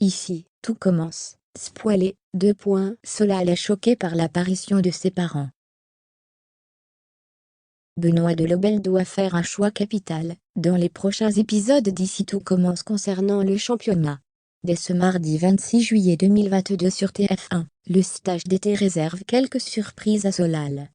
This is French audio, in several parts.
Ici, tout commence. Spoilé, Solal est choqué par l'apparition de ses parents. Benoît de Lobel doit faire un choix capital, dans les prochains épisodes d'Ici tout commence concernant le championnat. Dès ce mardi 26 juillet 2022 sur TF1, le stage d'été réserve quelques surprises à Solal.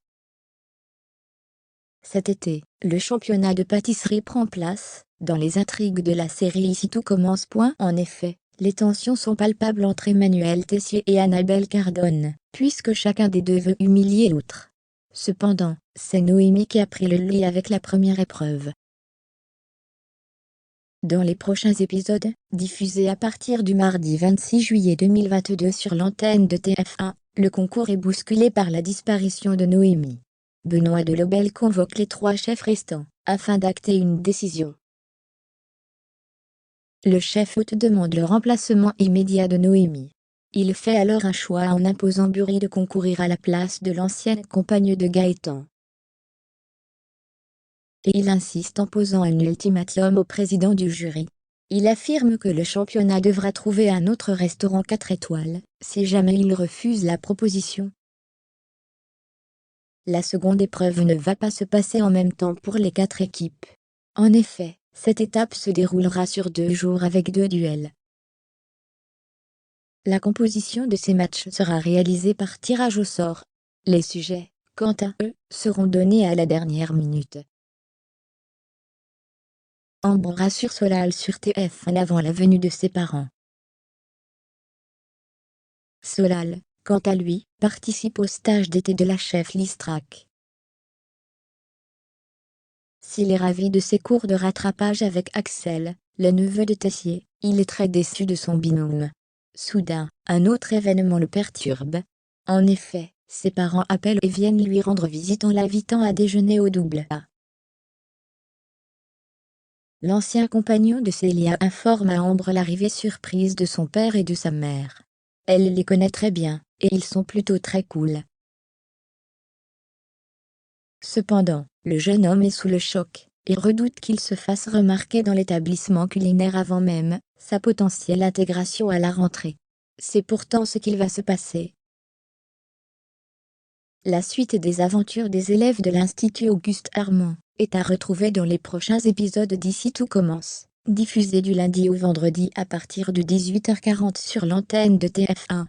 Cet été, le championnat de pâtisserie prend place, dans les intrigues de la série Ici tout commence. En effet, les tensions sont palpables entre Emmanuel Tessier et Annabelle Cardone, puisque chacun des deux veut humilier l'autre. Cependant, c'est Noémie qui a pris le lead avec la première épreuve. Dans les prochains épisodes, diffusés à partir du mardi 26 juillet 2022 sur l'antenne de TF1, le concours est bousculé par la disparition de Noémie. Benoît de Lobel convoque les 3 chefs restants, afin d'acter une décision. Le chef-hôte demande le remplacement immédiat de Noémie. Il fait alors un choix en imposant Burry de concourir à la place de l'ancienne compagne de Gaëtan. Et il insiste en posant un ultimatum au président du jury. Il affirme que le championnat devra trouver un autre restaurant 4 étoiles, si jamais il refuse la proposition. La seconde épreuve ne va pas se passer en même temps pour les 4 équipes. En effet, cette étape se déroulera sur 2 jours avec 2 duels. La composition de ces matchs sera réalisée par tirage au sort. Les sujets, quant à eux, seront donnés à la dernière minute. Ambre rassure Solal sur TF1 avant la venue de ses parents. Solal, quant à lui, participe au stage d'été de la chef Listrac. S'il est ravi de ses cours de rattrapage avec Axel, le neveu de Tessier, il est très déçu de son binôme. Soudain, un autre événement le perturbe. En effet, ses parents appellent et viennent lui rendre visite en l'invitant à déjeuner au double A. L'ancien compagnon de Célia informe à Ambre l'arrivée surprise de son père et de sa mère. Elle les connaît très bien, et ils sont plutôt très cool. Cependant, le jeune homme est sous le choc, et redoute qu'il se fasse remarquer dans l'établissement culinaire avant même sa potentielle intégration à la rentrée. C'est pourtant ce qu'il va se passer. La suite des aventures des élèves de l'Institut Auguste Armand est à retrouver dans les prochains épisodes d'Ici tout commence, diffusés du lundi au vendredi à partir de 18h40 sur l'antenne de TF1.